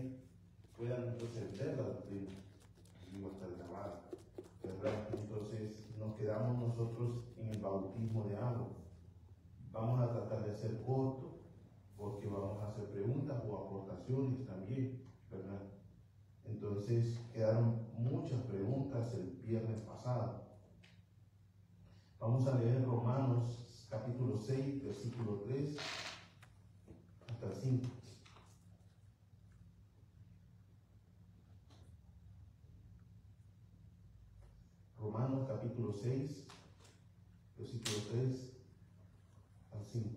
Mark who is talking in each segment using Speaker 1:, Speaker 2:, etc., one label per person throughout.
Speaker 1: también puedan entender la doctrina. Y va a estar grabada, ¿verdad? Entonces nos quedamos nosotros en el bautismo de agua. Vamos a tratar de hacer corto, porque vamos a hacer preguntas o aportaciones también, ¿verdad? Entonces quedaron muchas preguntas el viernes pasado. Vamos a leer Romanos capítulo 6, versículo 3 hasta el 5. Romanos capítulo 6, versículo 3 al 5.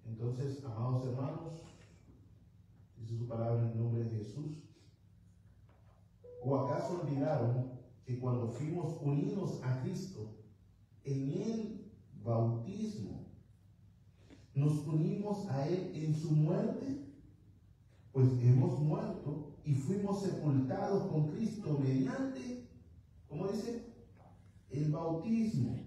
Speaker 1: Entonces, amados hermanos, dice su palabra en el nombre de Jesús. ¿O acaso olvidaron que cuando fuimos unidos a Cristo en el bautismo, nos unimos a Él en su muerte? Pues hemos muerto y fuimos sepultados con Cristo mediante, ¿cómo dice? El bautismo.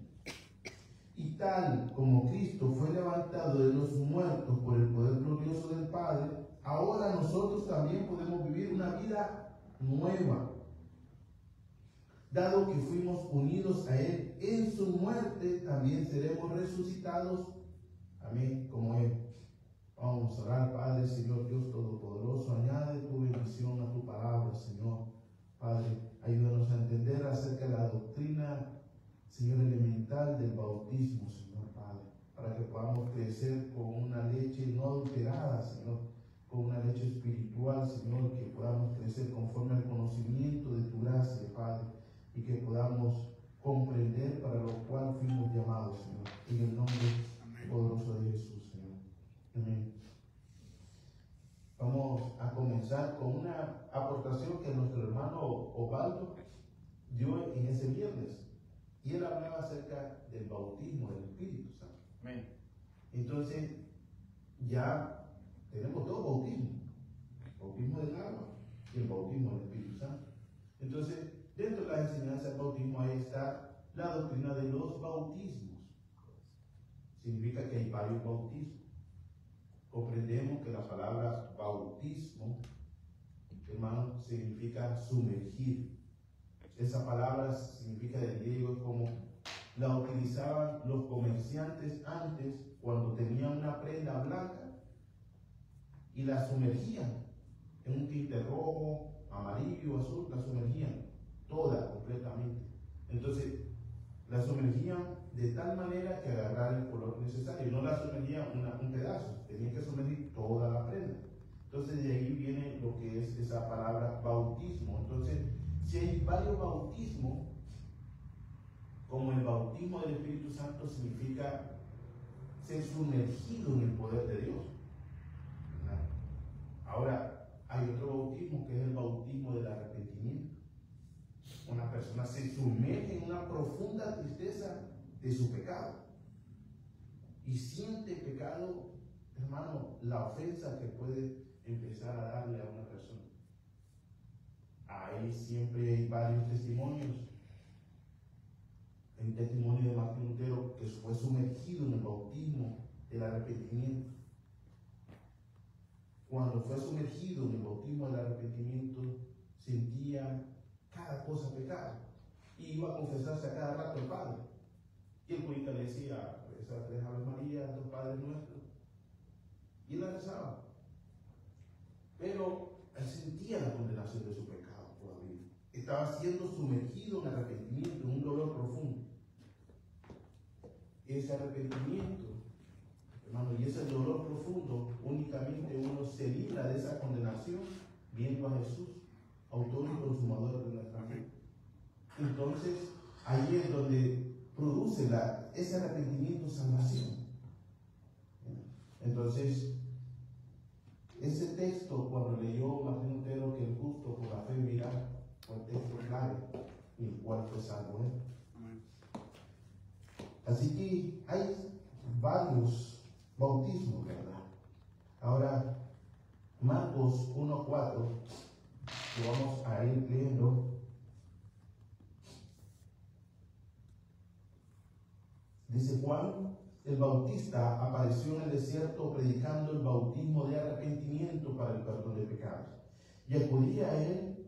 Speaker 1: Y tal como Cristo fue levantado de los muertos por el poder glorioso del Padre, ahora nosotros también podemos vivir una vida nueva. Dado que fuimos unidos a Él en su muerte, también seremos resucitados. Amén, como Él. Vamos a orar. Padre, Señor Dios Todopoderoso, añade tu bendición a tu palabra, Señor. Padre, ayúdanos a entender acerca de la doctrina, Señor, elemental del bautismo, Señor Padre, para que podamos crecer con una leche no adulterada, Señor, con una leche espiritual, Señor, que podamos crecer conforme al conocimiento de tu gracia, Padre, y que podamos comprender para lo cual fuimos llamados, Señor, en el nombre poderoso de Jesús, Señor. Amén. Vamos a comenzar con una aportación que nuestro hermano Osvaldo dio en ese viernes. Y él hablaba acerca del bautismo del Espíritu Santo. Amén. Entonces, ya tenemos dos bautismos: el bautismo del agua y el bautismo del Espíritu Santo. Entonces, dentro de la enseñanza del bautismo, ahí está la doctrina de los bautismos. Significa que hay varios bautismos. Comprendemos que la palabra bautismo, hermano, significa sumergir. Esa palabra significa del griego, como la utilizaban los comerciantes antes cuando tenían una prenda blanca y la sumergían en un tinte rojo, amarillo, azul, la sumergían toda completamente. Entonces la sumergían de tal manera que agarrara el color necesario. No la sumergían un pedazo, tenían que sumergir toda la prenda. Entonces de ahí viene lo que es esa palabra bautismo. Entonces, si hay varios bautismos, como el bautismo del Espíritu Santo significa ser sumergido en el poder de Dios, ¿verdad? Ahora, hay otro bautismo que es el bautismo del arrepentimiento. Una persona se sumerge en una profunda tristeza de su pecado y siente pecado, hermano, la ofensa que puede empezar a darle a una persona. Ahí siempre hay varios testimonios. El testimonio de Martín Lutero, que fue sumergido en el bautismo del arrepentimiento. Cuando fue sumergido en el bautismo del arrepentimiento, sentía cada cosa pecado y iba a confesarse a cada rato al Padre. Y el curita le decía esas 3 Ave María, 2 Padres Nuestros, y él la rezaba. Pero él sentía la condenación de su pecado todavía. Estaba siendo sumergido en arrepentimiento, en un dolor profundo. Ese arrepentimiento, hermano, y ese dolor profundo, únicamente uno se libra de esa condenación viendo a Jesús, autor y consumador de nuestra fe. Entonces, ahí es donde produce ese arrepentimiento salvación. Entonces, ese texto, cuando leyó Martín Lutero, que el justo por la fe vivirá, fue el texto clave en el cual fue salvo él. Así que hay varios bautismos, ¿verdad? Ahora, Marcos 1:4, que vamos a ir leyendo. Dice: Juan el Bautista apareció en el desierto predicando el bautismo de arrepentimiento para el perdón de pecados. Y acudía a él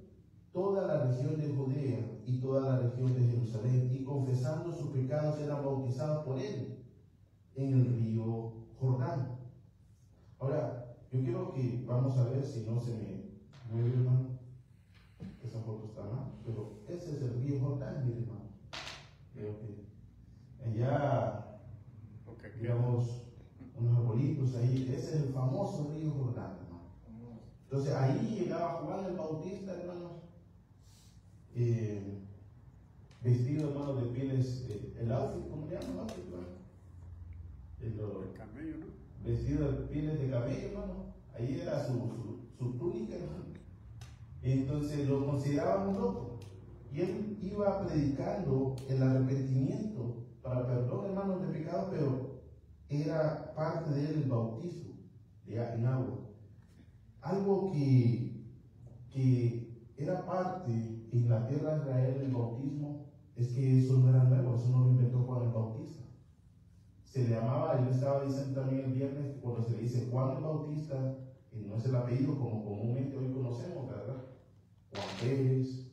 Speaker 1: toda la región de Judea y toda la región de Jerusalén, y confesando sus pecados eran bautizados por él en el río Jordán. Ahora, yo quiero que vamos a ver si no se me mueve, hermano. Esa foto está mal, pero ese es el río Jordán, mi hermano. Creo que allá, digamos, unos arbolitos ahí, ese es el famoso río Jordán, hermano. Entonces ahí llegaba Juan el Bautista, hermanos, vestido, hermano, de pieles, el outfit, ¿cómo le llaman? Outfit, el camello, ¿no? Vestido de pieles de camello, hermano. Ahí era su túnica, hermano. Entonces lo consideraban un loco. Y él iba predicando el arrepentimiento para perdón, hermanos, de pecado, pero era parte de él el bautismo en agua. Algo que era parte en la tierra de Israel el bautismo, es que eso no era nuevo, eso no lo inventó Juan el Bautista. Se le llamaba, yo estaba diciendo también el viernes, cuando se le dice Juan el Bautista, y no es el apellido como comúnmente hoy conocemos, ¿verdad? Juan Pérez,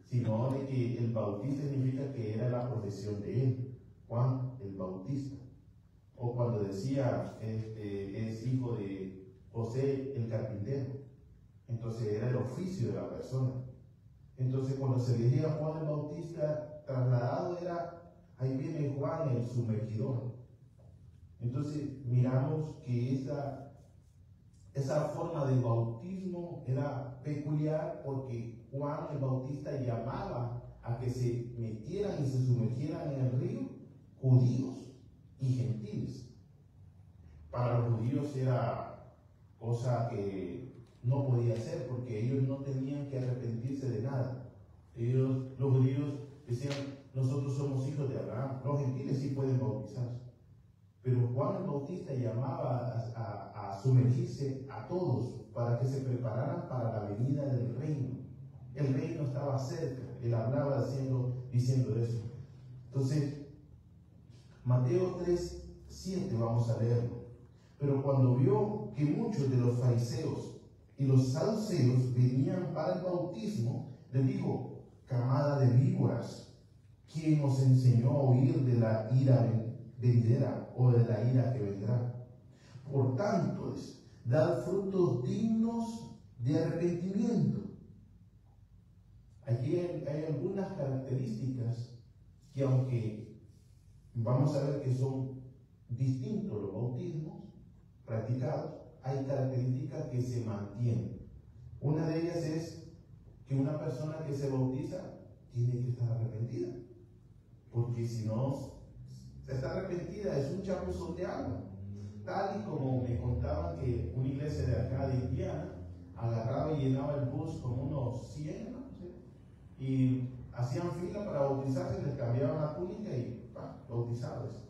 Speaker 1: sino de que el Bautista significa que era la profesión de él, Juan el Bautista. O cuando decía, es hijo de José el carpintero, entonces era el oficio de la persona. Entonces cuando se decía Juan el Bautista, trasladado era, ahí viene Juan el sumergidor. Entonces miramos que esa forma de bautismo era peculiar porque Juan el Bautista llamaba a que se metieran y se sumergieran en el río judíos y gentiles. Para los judíos era cosa que no podía ser porque ellos no tenían que arrepentirse de nada. Los judíos decían, nosotros somos hijos de Abraham. Los gentiles sí pueden bautizarse. Pero Juan el Bautista llamaba a sumergirse a todos para que se prepararan para la venida del reino. El reino estaba cerca. Él hablaba diciendo eso. Entonces, Mateo 3:7 vamos a leerlo. Pero cuando vio que muchos de los fariseos y los saduceos venían para el bautismo, les dijo: camada de víboras, ¿quién os enseñó a huir de la ira venidera o de la ira que vendrá? Por tanto, dad frutos dignos de arrepentimiento. Aquí hay algunas características que, aunque vamos a ver que son distintos los bautismos practicados, hay características que se mantienen. Una de ellas es que una persona que se bautiza tiene que estar arrepentida, porque si no está arrepentida es un chapuzón de agua. Tal y como me contaban que una iglesia de acá de Indiana agarraba y llenaba el bus con unos 100, ¿no? Y hacían fila para bautizarse, les cambiaban la túnica y bautizados.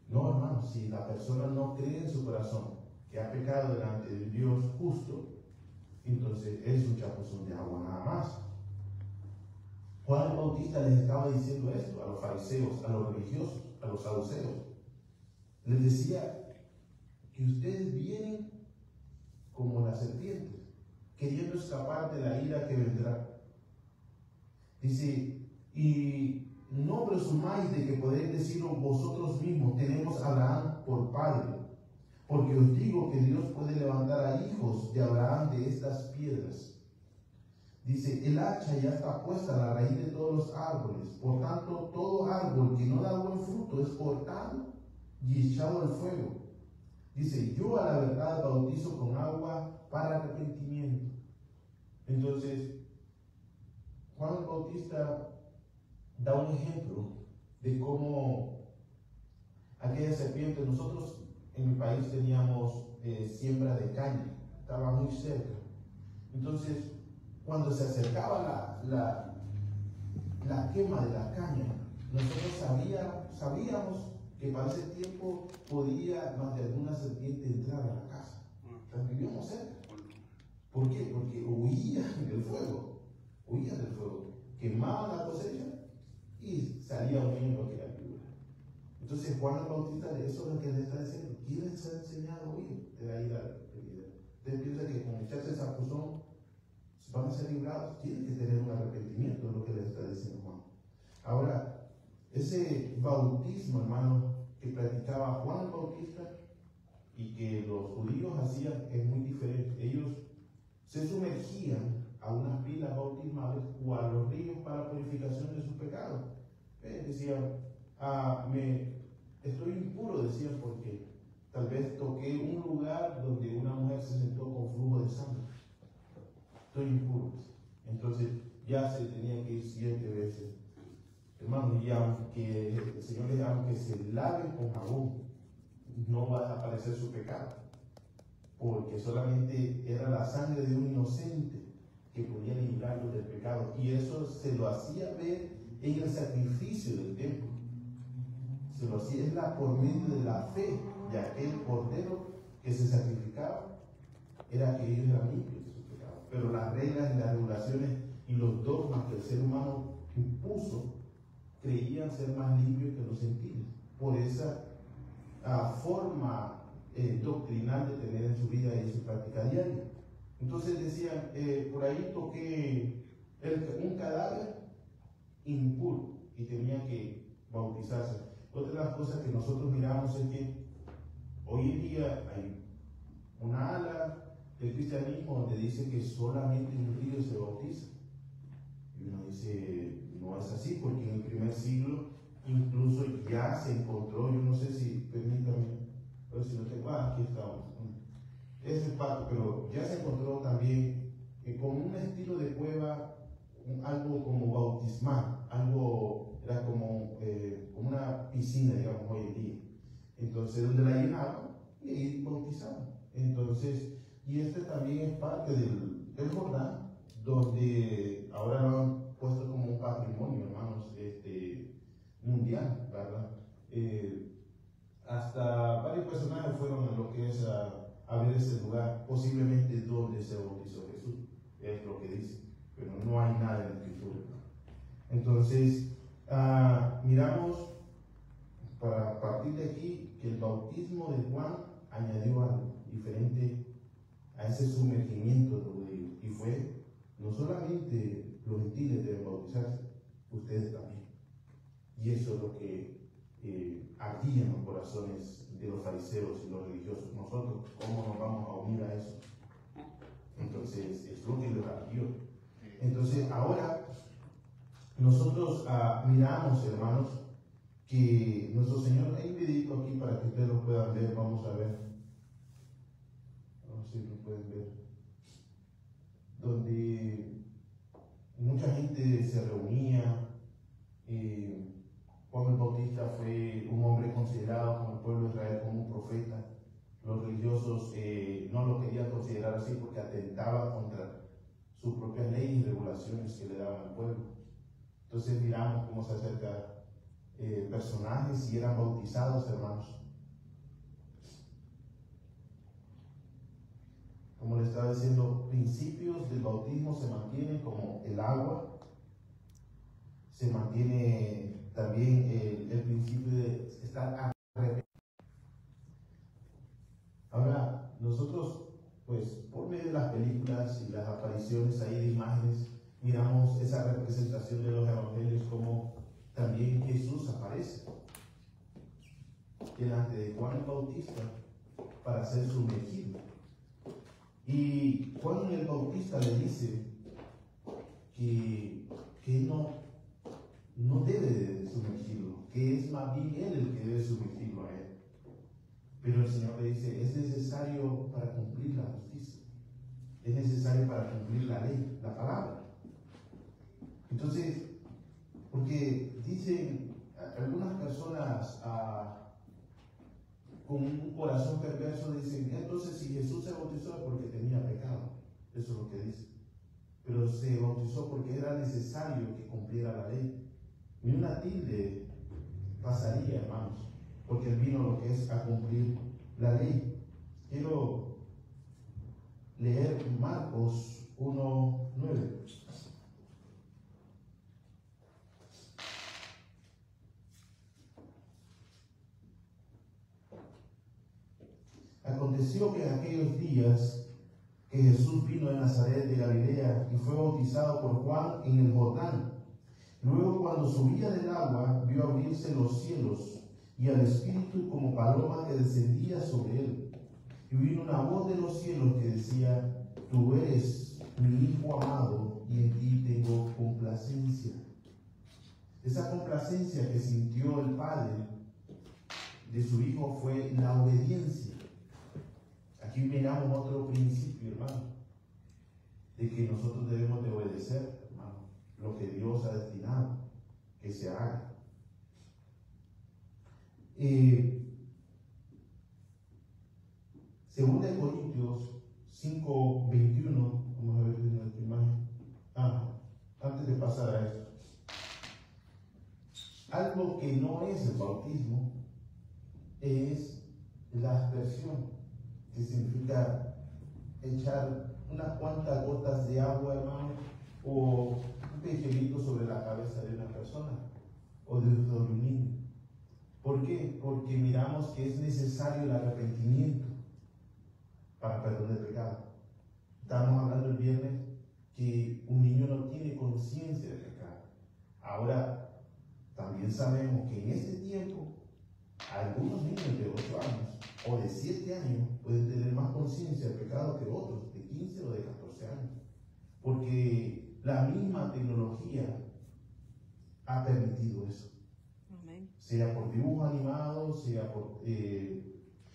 Speaker 1: No, hermano, si la persona no cree en su corazón que ha pecado delante de Dios justo, entonces es un chapuzón de agua nada más. Juan el Bautista les estaba diciendo esto a los fariseos, a los religiosos, a los saduceos. Les decía que ustedes vienen como las serpientes, queriendo escapar de la ira que vendrá. Dice, y no presumáis de que podéis decir vosotros mismos, tenemos a Abraham por padre, porque os digo que Dios puede levantar a hijos de Abraham de estas piedras. Dice, el hacha ya está puesta a la raíz de todos los árboles, por tanto todo árbol que no da buen fruto es cortado y echado al fuego. Dice, yo a la verdad bautizo con agua para arrepentimiento. Entonces, Juan el Bautista da un ejemplo de cómo aquella serpiente, nosotros en mi país teníamos siembra de caña, estaba muy cerca. Entonces, cuando se acercaba la quema de la caña, nosotros sabíamos que para ese tiempo podía más de alguna serpiente entrar a la casa. Entonces vivíamos cerca. ¿Por qué? Porque huían del fuego, quemaban la cosecha y salía huyendo aquella figura. Entonces Juan el Bautista, de eso es lo que le está diciendo. ¿Quién les ha enseñado a huir de la ira venidera? Usted piensa que con echarse esa puzón van a ser librados, tienen que tener un arrepentimiento, es lo que le está diciendo Juan. Ahora, ese bautismo, hermano, que practicaba Juan el Bautista y que los judíos hacían es muy diferente. Ellos se sumergían a unas pilas bautismales o a los ríos para purificación de sus pecados. Decían, estoy impuro, decían, porque tal vez toqué un lugar donde una mujer se sentó con flujo de sangre. Estoy impuro. Entonces ya se tenía que ir 7 veces. Hermanos, y aunque el Señor les diga, aunque se laven con jabón, no va a desaparecer su pecado, porque solamente era la sangre de un inocente que podía librarlo del pecado, y eso se lo hacía ver en el sacrificio del templo. Se lo hacía por medio de la fe de aquel cordero que se sacrificaba, era que ellos eran limpios de sus pecados. Pero las reglas y las regulaciones y los dogmas que el ser humano impuso creían ser más limpios que los gentiles, por esa forma doctrinal de tener en su vida y en su práctica diaria. Entonces decían, por ahí toqué un cadáver impuro y tenía que bautizarse. Otra de las cosas que nosotros miramos es que hoy en día hay una ala del cristianismo donde dice que solamente un río se bautiza. Y uno dice, no es así, porque en el primer siglo incluso ya se encontró, yo no sé si, permítame, pero si no tengo, aquí estamos, es el pato, pero ya se encontró también con un estilo de cueva, algo como bautismal, algo, era como una piscina, digamos, hoy en día. Entonces, donde la llenaban y ahí bautizaban. Entonces, y este también es parte del Jordán, donde ahora lo han puesto como un patrimonio, hermanos, mundial, ¿verdad? Hasta varios personajes fueron a lo que es a ver ese lugar, posiblemente donde se bautizó Jesús, es lo que dice, pero no hay nada en la escritura. Entonces, miramos para partir de aquí que el bautismo de Juan añadió algo diferente a ese sumergimiento de los judíos, y fue no solamente los gentiles deben bautizarse, ustedes también. Y eso es lo que ardía en los corazones de los fariseos y los religiosos. Nosotros, ¿cómo nos vamos a unir a eso? Entonces, es lo que les ardió. Entonces, ahora nosotros miramos, hermanos, que nuestro Señor, hay un videito aquí para que ustedes lo puedan ver, vamos a ver. Vamos a ver si lo pueden ver. Donde mucha gente se reunía. Juan el Bautista fue un hombre considerado como el pueblo de Israel como un profeta. Los religiosos no lo querían considerar así porque atentaba contra sus propias leyes y regulaciones que le daban al pueblo. Entonces miramos cómo se acercan personajes y eran bautizados, hermanos. Como le estaba diciendo, principios del bautismo se mantienen como el agua, se mantiene también el principio de estar arrepentido. Ahora, nosotros, pues, por medio de las películas y las apariciones ahí de imágenes, miramos esa representación de los evangelios como también Jesús aparece delante de Juan el Bautista para ser sumergido. Y Juan el Bautista le dice que no debe de sumergirlo, que es más bien él el que debe sumergirlo a él. Pero el Señor le dice, es necesario para cumplir la justicia, es necesario para cumplir la ley, la palabra. Entonces, porque dicen algunas personas con un corazón perverso, dicen, entonces si Jesús se bautizó es porque tenía pecado. Eso es lo que dice. Pero se bautizó porque era necesario que cumpliera la ley. Ni una tilde pasaría, hermanos, porque él vino lo que es a cumplir la ley. Quiero leer Marcos 1:9. Aconteció que en aquellos días que Jesús vino de Nazaret de Galilea y fue bautizado por Juan en el Jordán. Luego, cuando subía del agua, vio abrirse los cielos y al Espíritu como paloma que descendía sobre él. Y vino una voz de los cielos que decía: Tú eres mi Hijo amado y en ti tengo complacencia. Esa complacencia que sintió el Padre de su Hijo fue la obediencia. Aquí miramos otro principio, hermano, de que nosotros debemos de obedecer, hermano, lo que Dios ha destinado que se haga. Segunda de Corintios 5:21, vamos a ver en esta imagen. Antes de pasar a esto, algo que no es el bautismo es la aspersión, que significa echar unas cuantas gotas de agua, hermano, o un pecherito sobre la cabeza de una persona o de un niño. ¿Por qué? Porque miramos que es necesario el arrepentimiento para perdón de pecado. Estábamos hablando el viernes que un niño no tiene conciencia de pecado. Ahora, también sabemos que en este tiempo algunos niños de 8 años o de 7 años pueden tener más conciencia de pecado que otros de 15 o de 14 años. Porque la misma tecnología ha permitido eso. Amén. Sea por dibujos animados, sea por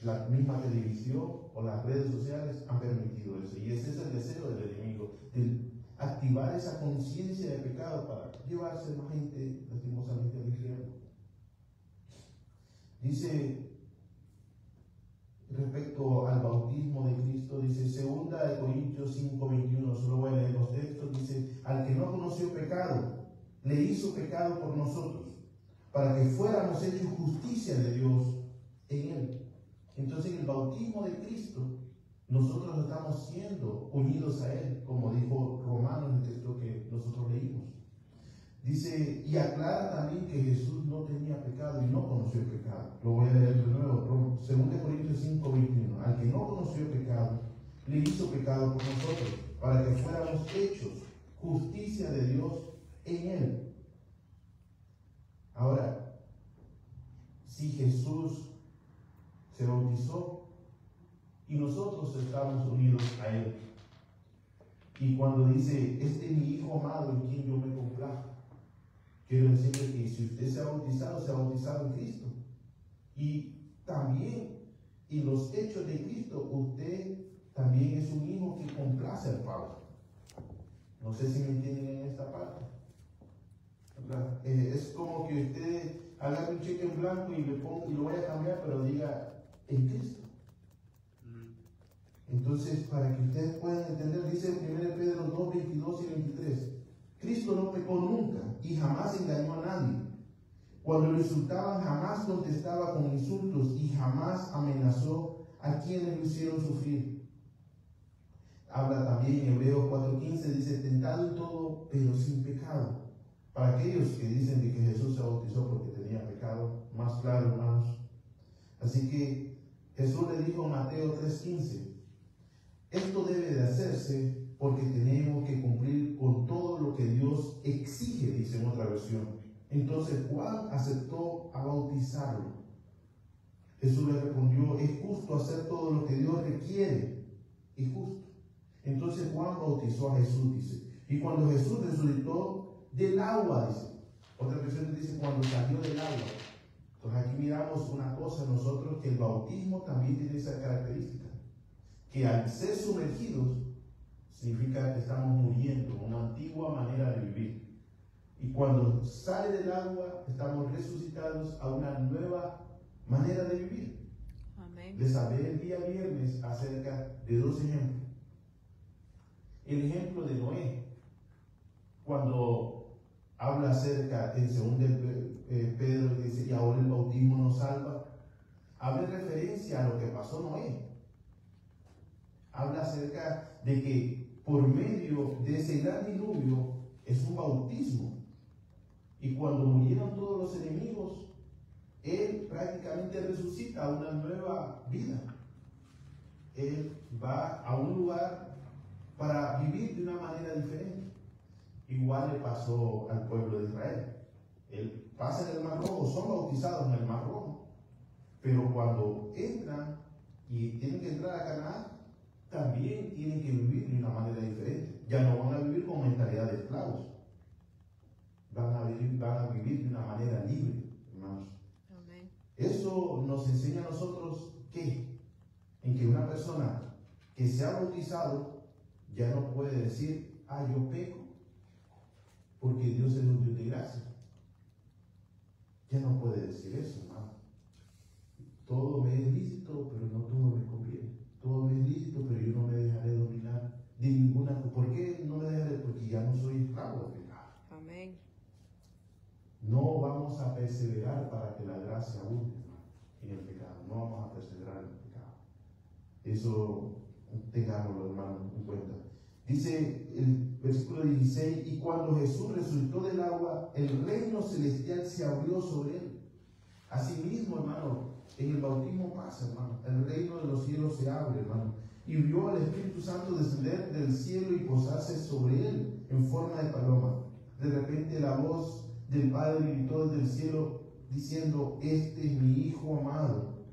Speaker 1: la misma televisión o las redes sociales han permitido eso. Y ese es el deseo del enemigo, de activar esa conciencia de pecado para llevarse más gente lastimosamente al infierno. Dice, respecto al bautismo de Cristo, dice, segunda de Corintios 5:21, solo voy a leer los textos, dice: al que no conoció pecado, le hizo pecado por nosotros, para que fuéramos hechos justicia de Dios en él. Entonces, en el bautismo de Cristo, nosotros estamos siendo unidos a él, como dijo Romanos, el texto que nosotros leímos. Dice, y aclara también que Jesús no tenía pecado y no conoció el pecado. Lo voy a leer de nuevo, 2 Corintios 5:21. Al que no conoció pecado, le hizo pecado por nosotros, para que fuéramos hechos justicia de Dios en él. Ahora, si Jesús se bautizó y nosotros estamos unidos a él, y cuando dice, este es mi Hijo amado en quien yo me complazco, quiero decirle que si usted se ha bautizado en Cristo. Y también en los hechos de Cristo, usted también es un hijo que complace al Padre. No sé si me entienden en esta parte. Es como que usted haga un cheque en blanco y lo vaya a cambiar, pero diga en Cristo. Entonces, para que ustedes puedan entender, dice en 1 Pedro 2:22 y 23. Cristo no pecó nunca y jamás engañó a nadie. Cuando lo insultaban, jamás contestaba con insultos y jamás amenazó a quienes lo hicieron sufrir. Habla también en Hebreos 4:15, dice, tentado en todo, pero sin pecado. Para aquellos que dicen de que Jesús se bautizó porque tenía pecado, más claro, hermanos. Así que Jesús le dijo en Mateo 3:15, esto debe de hacerse porque tenemos que cumplir con todo lo que Dios exige, dice en otra versión. Entonces Juan aceptó a bautizarlo. Jesús le respondió, es justo hacer todo lo que Dios requiere. Es justo. Entonces Juan bautizó a Jesús, dice. Y cuando Jesús resucitó del agua, dice. Otra versión dice cuando salió del agua. Entonces aquí miramos una cosa nosotros, que el bautismo también tiene esa característica. Que al ser sumergidos, significa que estamos muriendo, una antigua manera de vivir. Y cuando sale del agua, estamos resucitados a una nueva manera de vivir. Amén. Les hablé el día viernes acerca de 2 ejemplos. El ejemplo de Noé, cuando habla acerca, en 2 Pedro, dice, y ahora el bautismo nos salva, habla en referencia a lo que pasó Noé. Habla acerca de que por medio de ese gran diluvio es un bautismo. Y cuando murieron todos los enemigos, él prácticamente resucita a una nueva vida. Él va a un lugar para vivir de una manera diferente. Igual le pasó al pueblo de Israel. Él pasa en el Mar Rojo, son bautizados en el Mar Rojo, pero cuando entran y tienen que entrar a Canaán, también tienen que vivir de una manera diferente. Ya no van a vivir con mentalidad de esclavos, van a vivir de una manera libre, hermanos. Amén. Eso nos enseña a nosotros que, en que una persona que se ha bautizado ya no puede decir, yo peco, porque Dios es un Dios de gracia. Ya no puede decir eso, hermano. Todo me es lícito, pero no todo me conviene. Todo me es lícito, pero yo no me dejaré dominar de ninguna. ¿Por qué no me dejaré? Porque ya no soy esclavo del pecado. Amén. No vamos a perseverar para que la gracia abunde en el pecado. No vamos a perseverar en el pecado. Eso tengámoslo, hermano, en cuenta. Dice el versículo 16, y cuando Jesús resucitó del agua, el reino celestial se abrió sobre él. Asimismo, hermano, en el bautismo pasa, hermano, el reino de los cielos se abre, hermano, y vio al Espíritu Santo descender del cielo y posarse sobre él en forma de paloma. De repente la voz del Padre gritó desde el cielo diciendo, este es mi Hijo amado,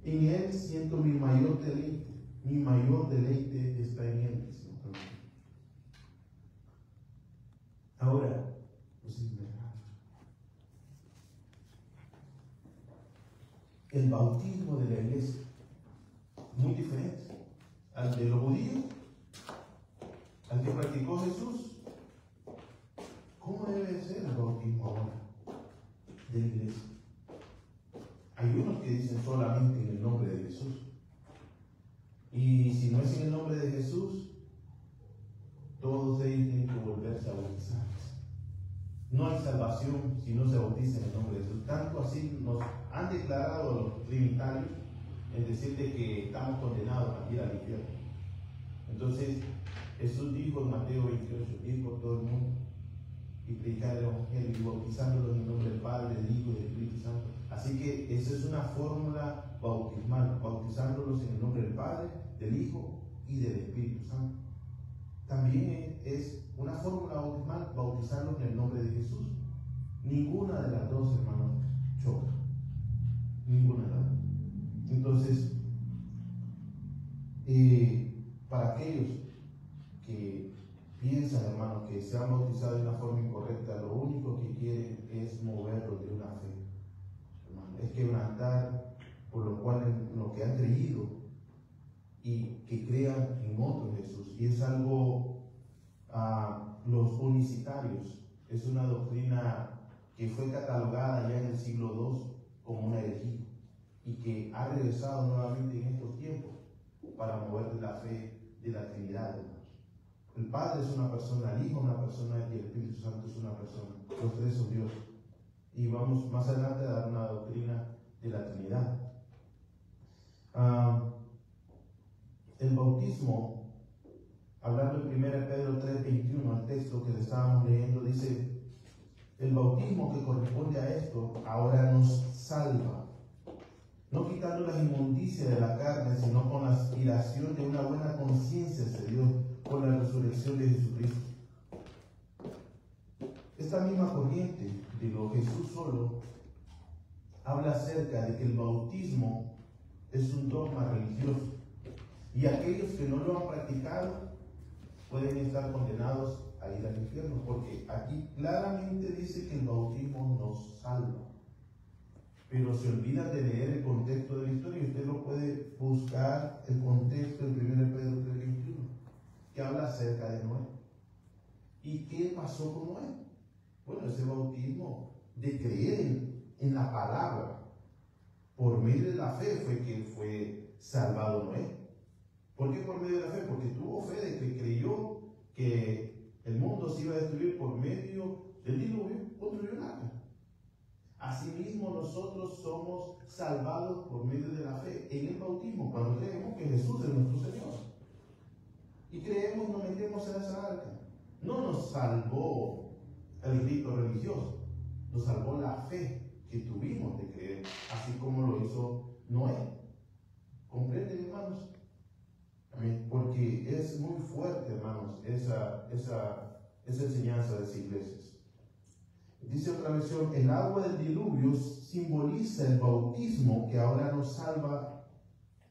Speaker 1: en él siento mi mayor deleite está en él. Ahora, el bautismo de la iglesia, muy diferente al de los judíos, al que practicó Jesús. ¿Cómo debe ser el bautismo ahora de la iglesia? Hay unos que dicen solamente en el nombre de Jesús. Y si no es en el nombre de Jesús, todos ellos tienen que volverse a bautizar. No hay salvación si no se bautiza en el nombre de Jesús. Tanto así nos han declarado los trinitarios en decirte que estamos condenados a ir al infierno. Entonces, Jesús dijo en Mateo 28, ir por todo el mundo y predicar el Evangelio y bautizándolos en el nombre del Padre, del Hijo y del Espíritu Santo. Así que esa es una fórmula bautismal, bautizándolos en el nombre del Padre, del Hijo y del Espíritu Santo. También es una fórmula bautismal bautizarlos en el nombre de Jesús. Ninguna de las dos, hermanos, choca. Ninguna de las dos. Entonces, para aquellos que piensan, hermanos, que se han bautizado de una forma incorrecta, lo único que quieren es moverlos de una fe. Hermano, es quebrantar por lo cual en lo que han creído y que crean en otro Jesús. Y es algo, los unicitarios, es una doctrina que fue catalogada ya en el siglo II como una herejía y que ha regresado nuevamente en estos tiempos para mover la fe de la Trinidad, hermanos. El Padre es una persona, el Hijo es una persona y el Espíritu Santo es una persona. Los tres son Dios. Y vamos más adelante a dar una doctrina de la Trinidad. El bautismo, hablando en 1 Pedro 3:21, el texto que le estábamos leyendo, dice, el bautismo que corresponde a esto ahora nos salva, no quitando las inmundicias de la carne, sino con la aspiración de una buena conciencia hacia Dios, con la resurrección de Jesucristo. Esta misma corriente de lo Jesús solo habla acerca de que el bautismo es un dogma religioso y aquellos que no lo han practicado pueden estar condenados a ir al infierno, porque aquí claramente dice que el bautismo nos salva, pero se olvidan de leer el contexto de la historia. Y usted lo puede buscar, el contexto de 1 Pedro 3:21, que habla acerca de Noé. ¿Y qué pasó con Noé? Bueno, ese bautismo de creer en la palabra por medio de la fe fue que fue salvado Noé. ¿Por qué por medio de la fe? Porque tuvo fe de que creyó que el mundo se iba a destruir por medio del diluvio, construyó un arca. Asimismo, nosotros somos salvados por medio de la fe en el bautismo, cuando creemos que Jesús es nuestro Señor. Y creemos, nos metemos en esa arca. No nos salvó el rito religioso, nos salvó la fe que tuvimos de creer, así como lo hizo Noé. ¿Comprenden, hermanos? Amén. Porque porque es muy fuerte, hermanos, esa enseñanza de las iglesias. Dice otra versión, el agua del diluvio simboliza el bautismo que ahora nos salva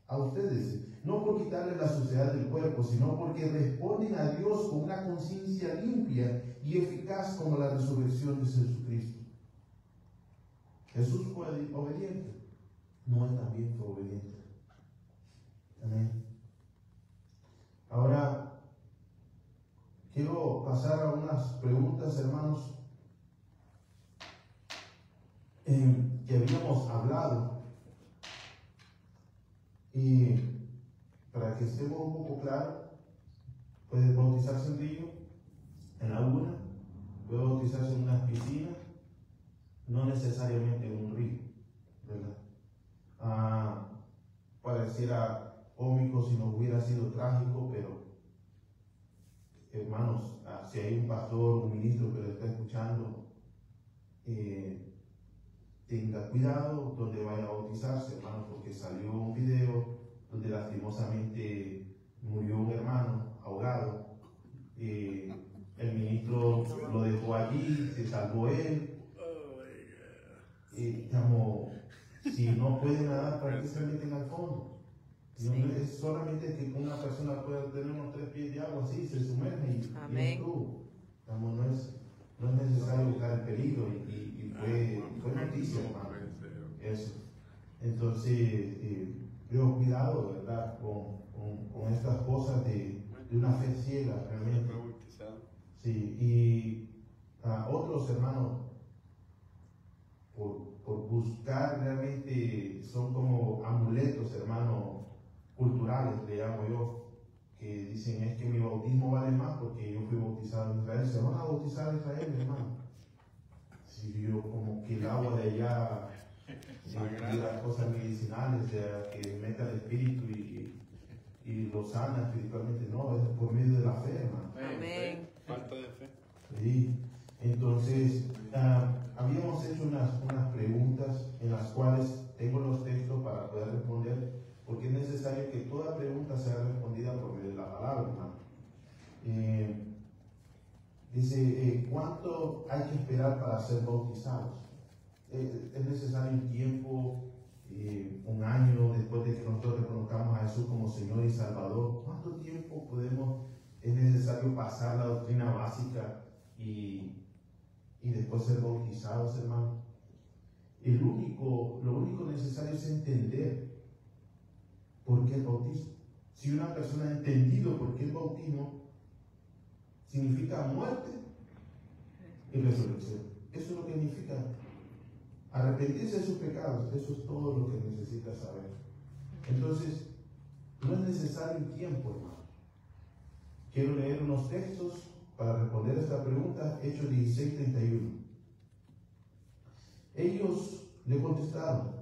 Speaker 1: a ustedes, no por quitarles la suciedad del cuerpo, sino porque responden a Dios con una conciencia limpia y eficaz como la resurrección de Jesucristo. Jesús fue obediente, Noé también fue obediente. Amén. Ahora, quiero pasar a unas preguntas, hermanos, que habíamos hablado, y para que estemos un poco claros, puede bautizarse en río, en laguna, puede bautizarse en una piscina, no necesariamente en un río, ¿verdad? Pareciera cómico si no hubiera sido trágico, pero hermanos, si hay un pastor, un ministro que lo está escuchando, tenga cuidado donde vaya a bautizarse, hermano, porque salió un video donde lastimosamente murió un hermano ahogado. El ministro lo dejó allí, se salvó él. Si no puede nadar, ¿para qué se meten al fondo? No es solamente que una persona pueda tener unos 3 pies de agua así, se sumerge y estuvo. No es necesario buscar el peligro y fue noticia, hermano. Eso. Entonces, yo cuidado, ¿verdad? Con estas cosas de una fe ciega, realmente. Sí, y otros hermanos, por buscar realmente, son como amuletos, hermanos, culturales, le llamo yo, que dicen es que mi bautismo vale más porque yo fui bautizado en Israel. Se van a bautizar en Israel, hermano. Si yo como que el agua de allá, de las cosas medicinales, que meta el espíritu y lo sana espiritualmente, no, es por medio de la fe, hermano.
Speaker 2: Amén.
Speaker 3: Falta de fe.
Speaker 1: Sí. Entonces, habíamos hecho unas preguntas en las cuales tengo los textos para poder responder, porque es necesario que toda pregunta sea respondida por medio de la palabra, hermano. Dice, ¿cuánto hay que esperar para ser bautizados? ¿Es necesario un tiempo, un año después de que nosotros reconozcamos a Jesús como Señor y Salvador? ¿Cuánto tiempo es necesario pasar la doctrina básica y después ser bautizados, hermano? Lo único necesario es entender por qué el bautismo. Si una persona ha entendido por qué el bautismo significa muerte y resurrección, eso es lo que significa arrepentirse de sus pecados. Eso es todo lo que necesita saber. Entonces, no es necesario un tiempo, hermano. Quiero leer unos textos para responder esta pregunta. Hechos 16:31. Ellos le contestaron: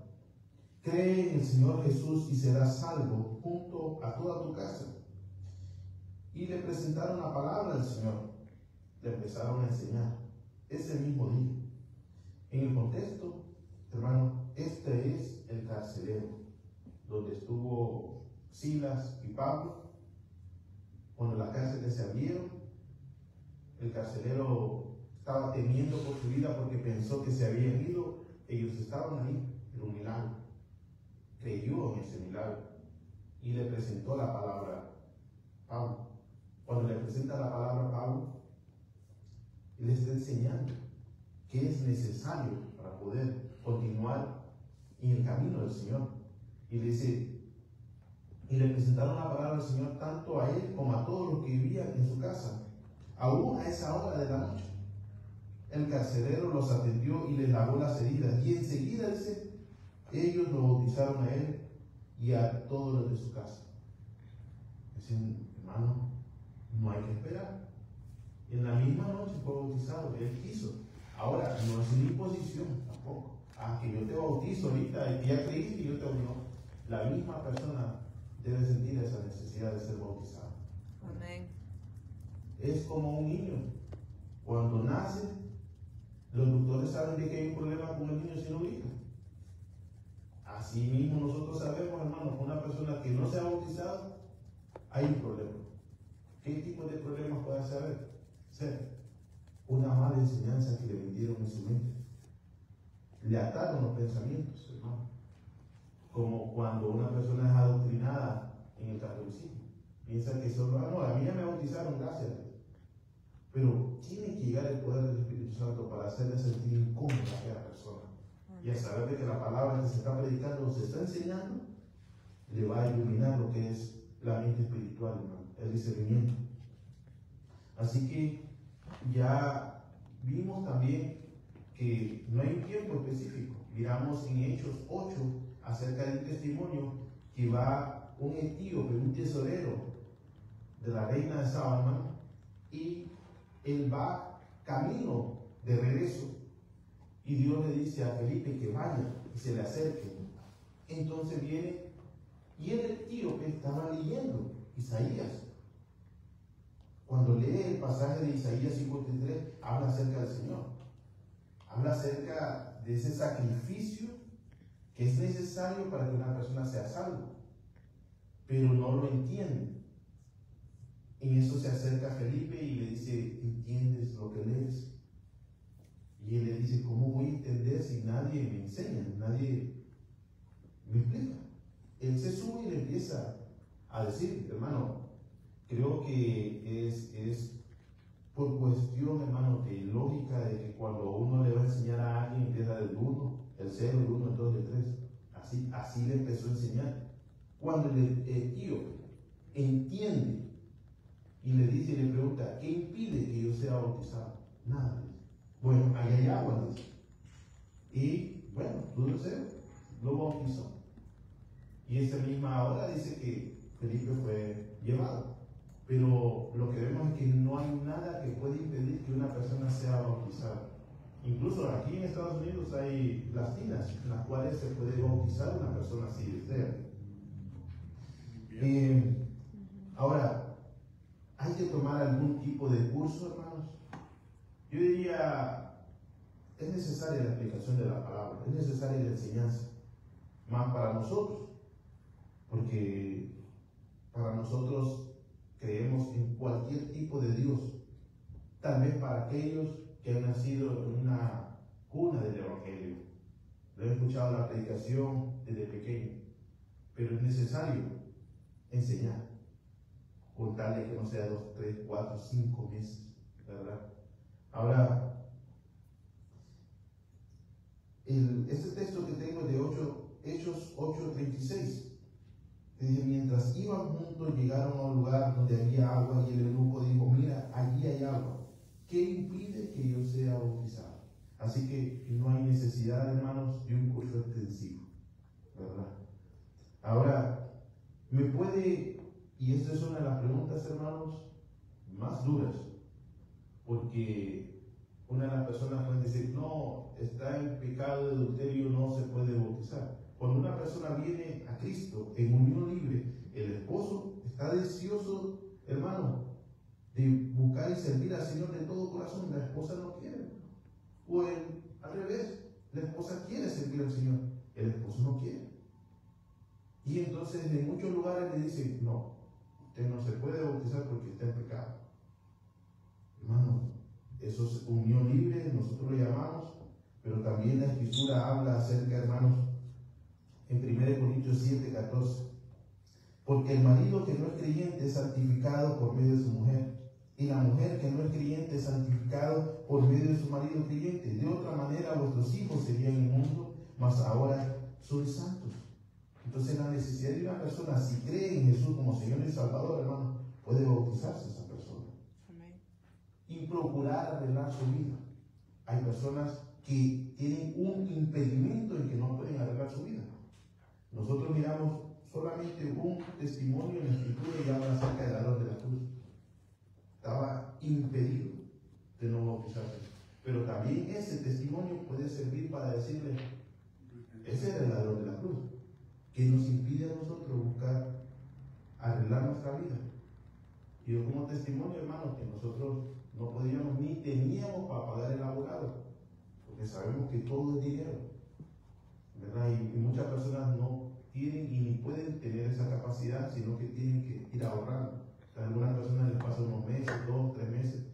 Speaker 1: cree en el Señor Jesús y serás salvo junto a toda tu casa. Y le presentaron la palabra del Señor. Le empezaron a enseñar ese mismo día. En el contexto, hermano, este es el carcelero donde estuvo Silas y Pablo. Cuando las cárceles se abrieron, el carcelero estaba temiendo por su vida porque pensó que se habían ido. Ellos estaban ahí, en un milagro. Creyó en ese milagro y le presentó la palabra a Pablo. Cuando le presenta la palabra a Pablo, él le está enseñando qué es necesario para poder continuar en el camino del Señor. Y le dice, y le presentaron la palabra al Señor tanto a él como a todos los que vivían en su casa, aún a esa hora de la noche. El carcelero los atendió y les lavó las heridas, y enseguida dice, ellos lo bautizaron a él y a todos los de su casa. Dicen, hermano, no hay que esperar. En la misma noche fue bautizado, él quiso. Ahora, no es una imposición tampoco. Que yo te bautizo ahorita y ya creíste y yo te bautizo. La misma persona debe sentir esa necesidad de ser bautizado.
Speaker 2: Amén.
Speaker 1: Es como un niño. Cuando nace, los doctores saben de que hay un problema con el niño si no grita. Así mismo nosotros sabemos, hermanos, que una persona que no se ha bautizado, hay un problema. ¿Qué tipo de problemas puede ser? Una mala enseñanza que le metieron en su mente. Le ataron los pensamientos, hermano. Como cuando una persona es adoctrinada en el catolicismo. Piensa que solo, no, a mí ya me bautizaron, gracias. Pero tiene que llegar el poder del Espíritu Santo para hacerle sentir incómoda a aquella persona. Y a saber de que la palabra que se está predicando o se está enseñando, le va a iluminar lo que es la mente espiritual, hermano, el discernimiento. Así que ya vimos también que no hay un tiempo específico. Miramos en Hechos 8 acerca del testimonio que va un etíope, un tesorero de la reina de Saba, hermano, y él va camino de regreso y Dios le dice a Felipe que vaya y se le acerque. Entonces viene y el etíope estaba leyendo Isaías. Cuando lee el pasaje de Isaías 53, habla acerca del Señor. Habla acerca de ese sacrificio que es necesario para que una persona sea salva. Pero no lo entiende. En eso se acerca a Felipe y le dice, ¿entiendes lo que lees? Y él le dice, ¿cómo voy a entender si nadie me enseña? Nadie me explica. Él se sube y le empieza a decir, hermano, creo que es por cuestión, hermano, de lógica, de que cuando uno le va a enseñar a alguien, empieza del 1, el 0, el 1, el 2, el 3. Así le empezó a enseñar. Cuando el etíope entiende y le dice y le pregunta, ¿qué impide que yo sea bautizado? Nada. Bueno, ahí hay agua, dice. Y bueno, tú lo bautizó. Y esa misma hora dice que Felipe fue llevado. Pero lo que vemos es que no hay nada que pueda impedir que una persona sea bautizada. Incluso aquí en Estados Unidos hay las tinas en las cuales se puede bautizar una persona si desea. Ahora, ¿hay que tomar algún tipo de curso, hermanos? Yo diría, es necesaria la explicación de la palabra, es necesaria la enseñanza, más para nosotros, porque para nosotros creemos en cualquier tipo de Dios, tal vez para aquellos que han nacido en una cuna del Evangelio. Lo he escuchado la predicación desde pequeño, pero es necesario enseñar, con tal de que no sea 2, 3, 4, 5 meses, ¿verdad? Ahora, este texto que tengo de Hechos 8:36, dice, mientras iban juntos llegaron a un lugar donde había agua y el eunuco dijo, mira, allí hay agua, ¿qué impide que yo sea bautizado? Así que no hay necesidad, hermanos, de un curso extensivo, ¿verdad? Ahora, me puede, y esta es una de las preguntas, hermanos, más duras, porque una de las personas puede decir, no, está en pecado de adulterio, no se puede bautizar. Cuando una persona viene a Cristo en unión libre, el esposo está deseoso, hermano, de buscar y servir al Señor de todo corazón. La esposa no quiere. O al revés, la esposa quiere servir al Señor, el esposo no quiere. Y entonces en muchos lugares le dicen, no, usted no se puede bautizar porque está en pecado. Hermano, eso es unión libre, nosotros lo llamamos, pero también la Escritura habla acerca, hermanos, en 1 Corintios 7:14, porque el marido que no es creyente es santificado por medio de su mujer, y la mujer que no es creyente es santificado por medio de su marido creyente. De otra manera vuestros hijos serían inmundos, mas ahora sois santos. Entonces la necesidad de una persona, si cree en Jesús como Señor y Salvador, hermano, puede bautizarse esa persona. Amén. Y procurar arreglar su vida. Hay personas que tienen un impedimento en que no pueden arreglar su vida. Nosotros miramos solamente un testimonio en la Escritura y habla acerca del ladrón de la cruz. Estaba impedido de no bautizarse. Pero también ese testimonio puede servir para decirle, ese era el ladrón de la cruz, que nos impide a nosotros buscar arreglar nuestra vida. Y yo como testimonio, hermano, que nosotros no podíamos ni teníamos para pagar el abogado, porque sabemos que todo es dinero, ¿verdad? Y muchas personas no tienen y ni pueden tener esa capacidad, sino que tienen que ir ahorrando. A algunas personas les pasa unos meses, 2, 3 meses,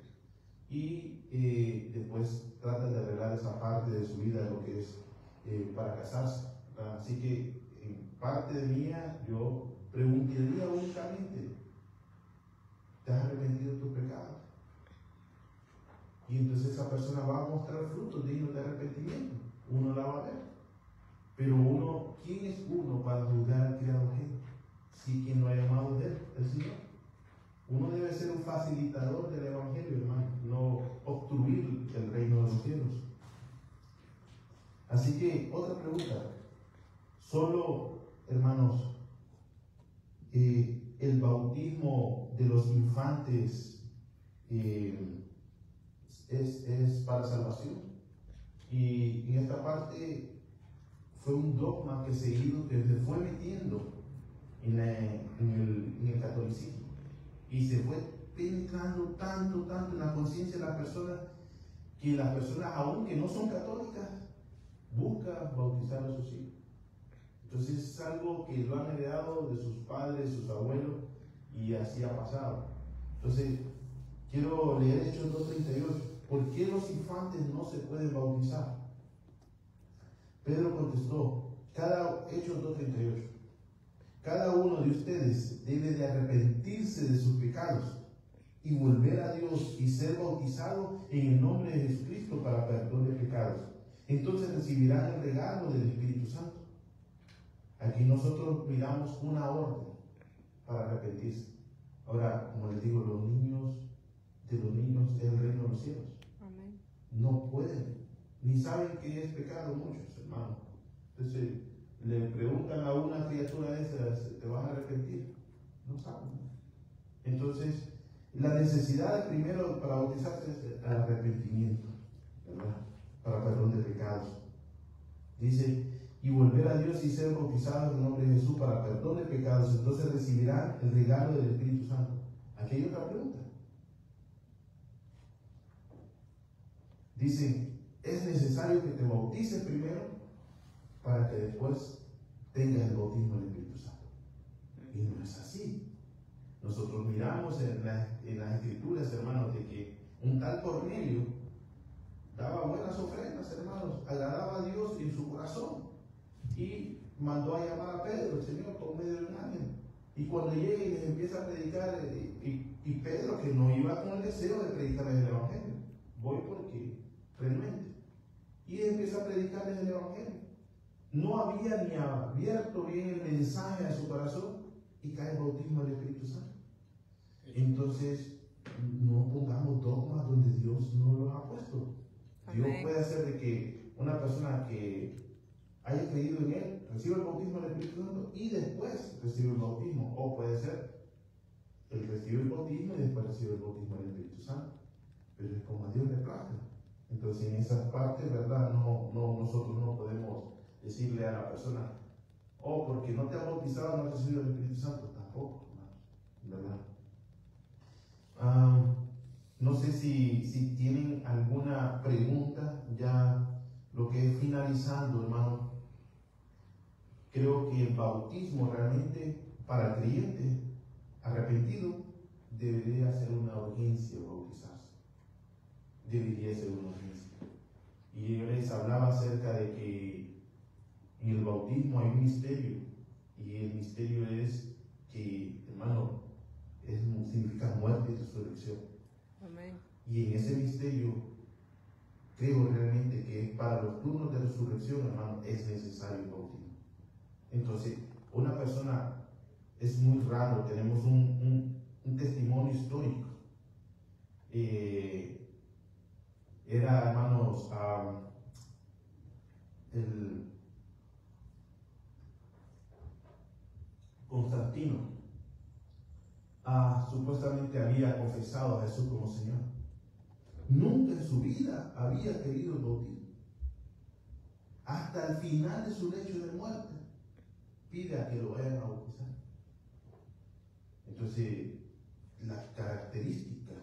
Speaker 1: y después tratan de arreglar esa parte de su vida, lo que es para casarse, ¿verdad? Así que en parte de mía, yo preguntaría únicamente, ¿te has arrepentido de tus pecados? Y entonces esa persona va a mostrar frutos dignos de arrepentimiento. Uno la va a ver. Pero uno, ¿quién es uno para juzgar al criado ajeno? Si quien lo ha llamado de él, el Señor. Uno debe ser un facilitador del Evangelio, hermano, no obstruir el reino de los cielos. Así que, otra pregunta. Solo, hermanos, el bautismo de los infantes es para salvación. Y en esta parte fue un dogma que seguido que se fue metiendo en el catolicismo y se fue penetrando tanto en la conciencia de las personas, que las personas, aunque no son católicas, buscan bautizar a sus hijos. Entonces es algo que lo han heredado de sus padres, sus abuelos, y así ha pasado. Entonces quiero leer Hechos 2:38. ¿Por qué los infantes no se pueden bautizar? Pedro contestó, Hechos 2:38, cada uno de ustedes debe de arrepentirse de sus pecados y volver a Dios y ser bautizado en el nombre de Jesucristo para perdón de pecados. Entonces recibirán el regalo del Espíritu Santo. Aquí nosotros miramos una orden para arrepentirse. Ahora, como les digo, los niños es el reino de los cielos. Amén. No pueden, ni saben qué es pecado muchos, hermanos. Entonces, le preguntan a una criatura de esas, ¿te vas a arrepentir? No saben. Entonces, la necesidad primero para bautizarse es el arrepentimiento, ¿verdad? Para perdón de pecados. Dice, y volver a Dios y ser bautizados en el nombre de Jesús para perdón de pecados, entonces recibirán el regalo del Espíritu Santo. Aquí hay otra pregunta. Dice, es necesario que te bautices primero para que después tengas el bautismo del Espíritu Santo. Y no es así. Nosotros miramos en las Escrituras, hermanos, de que un tal Cornelio daba buenas ofrendas, hermanos, agradaba a Dios en su corazón y mandó a llamar a Pedro, el Señor, por medio de un ángel. Y cuando llega y les empieza a predicar, y Pedro, que no iba con el deseo de predicarles el Evangelio, voy porque realmente, y empieza a predicarles el Evangelio. No había ni abierto bien el mensaje a su corazón y cae el bautismo del Espíritu Santo. Entonces, no pongamos dogmas donde Dios no los ha puesto. Dios puede hacer de que una persona que haya creído en Él reciba el bautismo del Espíritu Santo y después recibe el bautismo. O puede ser, Él recibe el bautismo y después recibe el bautismo del Espíritu Santo. Pero es como a Dios le plazca. Entonces, en esas partes, ¿verdad? Nosotros no podemos decirle a la persona, oh, porque no te ha bautizado, no has recibido el Espíritu Santo. Tampoco, hermanos, ¿verdad? No sé si tienen alguna pregunta, ya lo que es finalizando, hermano. Creo que el bautismo realmente para el creyente arrepentido debería ser una urgencia bautizarse. Debería ser una urgencia. Y yo les hablaba acerca de que en el bautismo hay un misterio, y el misterio es que, hermano, significa muerte y resurrección. Amén. Y en ese misterio creo realmente que para los turnos de resurrección, hermano, es necesario el bautismo. Entonces, una persona, es muy raro, tenemos un testimonio histórico. Era, hermanos, el Constantino supuestamente había confesado a Jesús como Señor. Nunca en su vida había querido el bautismo. Hasta el final de su lecho de muerte pide a que lo vayan a bautizar. Entonces, la característica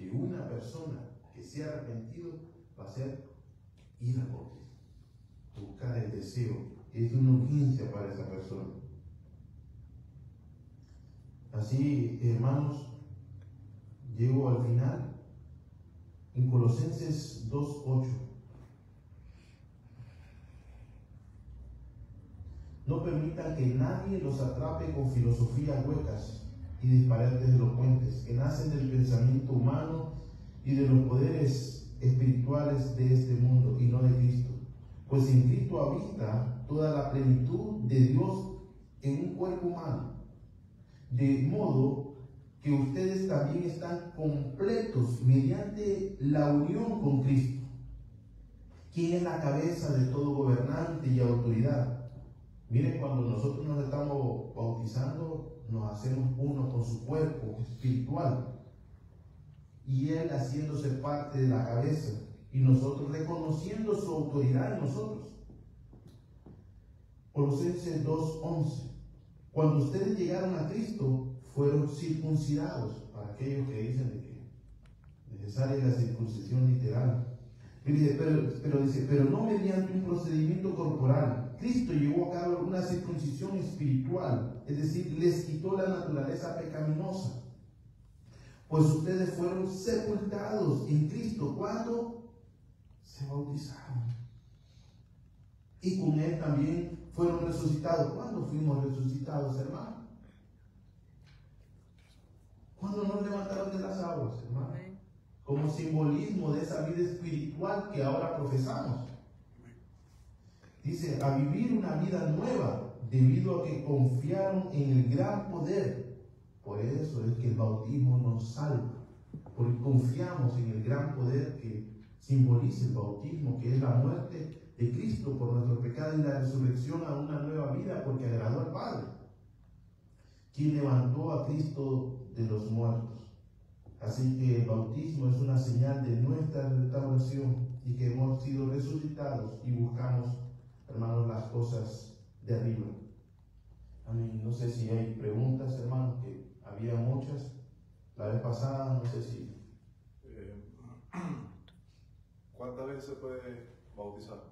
Speaker 1: de una persona que se ha arrepentido va a ser ir al bautismo, buscar el deseo es una urgencia para esa persona. Así, hermanos, llego al final en Colosenses 2:8. No permitan que nadie los atrape con filosofías huecas y disparates elocuentes que nacen del pensamiento humano y de los poderes espirituales de este mundo y no de Cristo. Pues en Cristo habita toda la plenitud de Dios en un cuerpo humano. De modo que ustedes también están completos mediante la unión con Cristo, quien es la cabeza de todo gobernante y autoridad. Miren, cuando nosotros nos estamos bautizando, nos hacemos uno con su cuerpo espiritual. Y Él haciéndose parte de la cabeza. Y nosotros reconociendo su autoridad en nosotros. Colosenses 2:11. Cuando ustedes llegaron a Cristo, fueron circuncidados. Para aquellos que dicen de que necesaria es la circuncisión literal. Pero no mediante un procedimiento corporal. Cristo llevó a cabo una circuncisión espiritual, es decir, les quitó la naturaleza pecaminosa. Pues ustedes fueron sepultados en Cristo cuando se bautizaron. Y con Él también fueron resucitados. ¿Cuándo fuimos resucitados, hermano? ¿Cuándo nos levantaron de las aguas, hermano? Como simbolismo de esa vida espiritual que ahora profesamos. Dice, a vivir una vida nueva debido a que confiaron en el gran poder. Por eso es que el bautismo nos salva, porque confiamos en el gran poder que simboliza el bautismo, que es la muerte de Cristo por nuestros pecados y la resurrección a una nueva vida, porque agradó al Padre, quien levantó a Cristo de los muertos. Así que el bautismo es una señal de nuestra restauración y que hemos sido resucitados y buscamos, hermanos, las cosas de arriba. Amén. No sé si hay preguntas, hermanos, que había muchas la vez pasada, no sé si.
Speaker 2: ¿Cuántas veces se puede bautizar?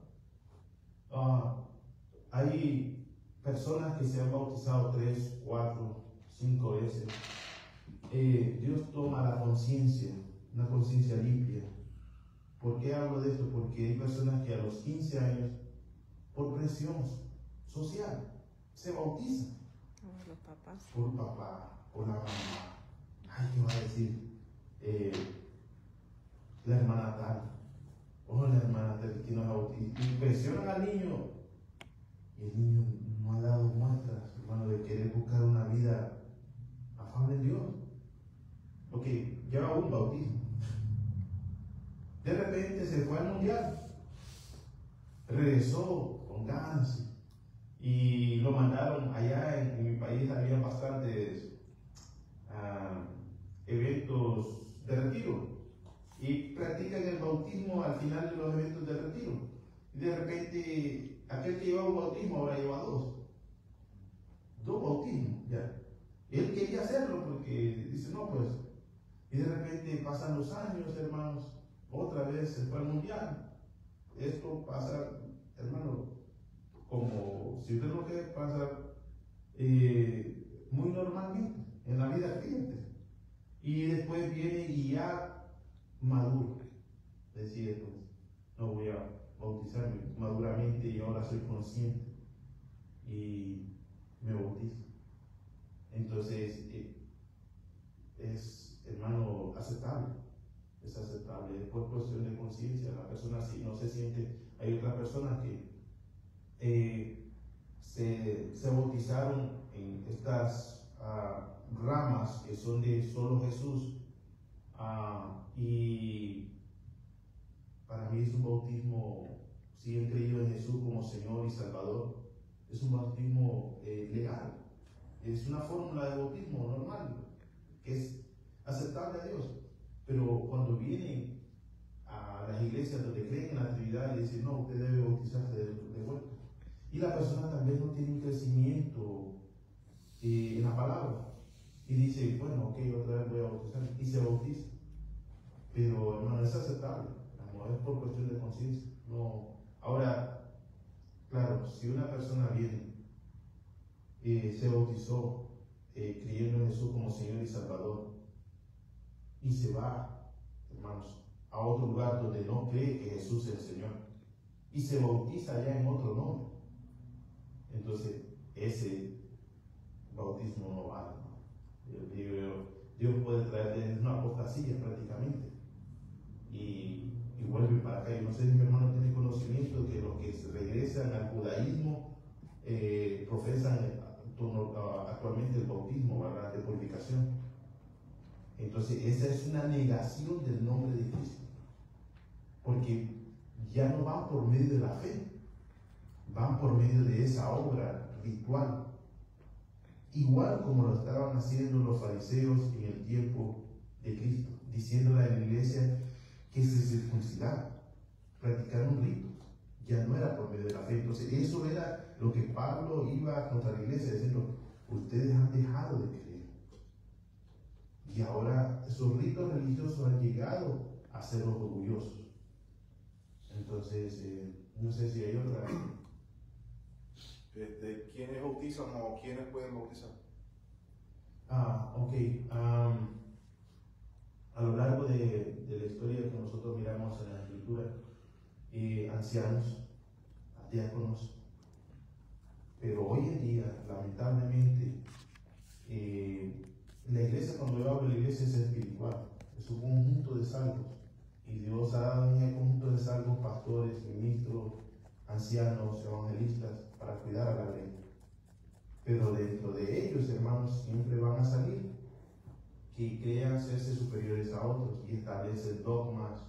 Speaker 1: Hay personas que se han bautizado 3, 4, 5 veces. Dios toma la conciencia, una conciencia limpia. ¿Por qué hablo de esto? Porque hay personas que a los 15 años, por presión social, se bautizan.
Speaker 3: Los papás.
Speaker 1: Por papá, por la mamá. Ay, ¿qué va a decir? La hermana tal. O la hermana tal que nos bautiza. Y presionan al niño. Y el niño no ha dado muestras, hermano, de querer buscar una vida afable en Dios. Porque lleva un bautismo. De repente se fue al mundial. Regresó con ganas. Y lo mandaron allá en mi país. Había bastantes eventos de retiro. Y practican el bautismo al final de los eventos de retiro. Y de repente, aquel que lleva un bautismo ahora lleva dos. Dos bautismos, ya. Él quería hacerlo porque dice, no, pues. Y de repente pasan los años, hermanos. Otra vez se fue al mundial. Esto pasa, hermano, como si usted lo quiere pasar muy normalmente en la vida creyente. Y después viene y ya maduro. Decide, pues, no voy a bautizarme maduramente y ahora soy consciente. Y me bautizo. Entonces, es, hermano, aceptable. Es aceptable. Es por cuestión de conciencia. La persona, si no se siente, hay otras personas que se bautizaron en estas ramas que son de solo Jesús, y para mí es un bautismo, si he creído en Jesús como Señor y Salvador, es un bautismo legal, es una fórmula de bautismo normal, que es aceptable a Dios. Pero cuando vienen a las iglesias donde creen en la Trinidad y dicen, no, usted debe bautizarse de vuelta, y la persona también no tiene un crecimiento en la palabra, y dice, bueno, ok, otra vez voy a bautizar, y se bautiza. Pero hermano, es aceptable, no es por cuestión de conciencia. No. Ahora, Claro, si una persona viene, se bautizó creyendo en Jesús como Señor y Salvador, y se va, hermanos, a otro lugar donde no cree que Jesús es el Señor, y se bautiza ya en otro nombre, entonces ese bautismo no vale, ¿no? Dios puede traer una apostasía prácticamente, y vuelve para acá. Yo no sé si mi hermano tiene conocimiento de que los que se regresan al judaísmo profesan actualmente el bautismo, ¿verdad?, de purificación. Entonces esa es una negación del nombre de Cristo, porque ya no van por medio de la fe, van por medio de esa obra ritual, igual como lo estaban haciendo los fariseos en el tiempo de Cristo, diciéndole a la iglesia que se circuncidara, practicar un rito, ya no era por medio de la fe. Entonces eso era lo que Pablo iba contra la iglesia, diciendo: ustedes han dejado de creer, y ahora esos ritos religiosos han llegado a ser los orgullosos. Entonces, no sé si hay otra.
Speaker 2: ¿Quiénes bautizan o quiénes pueden bautizar?
Speaker 1: Ok. A lo largo de la historia que nosotros miramos en la Escritura, ancianos, diáconos, pero hoy en día, lamentablemente, la iglesia, cuando yo hablo de la iglesia, es espiritual, es un conjunto de salvos, y Dios ha dado en el conjunto de salvos pastores, ministros, ancianos, evangelistas, para cuidar a la ley. Pero dentro de ellos, hermanos, siempre van a salir que crean hacerse superiores a otros y establecen dogmas,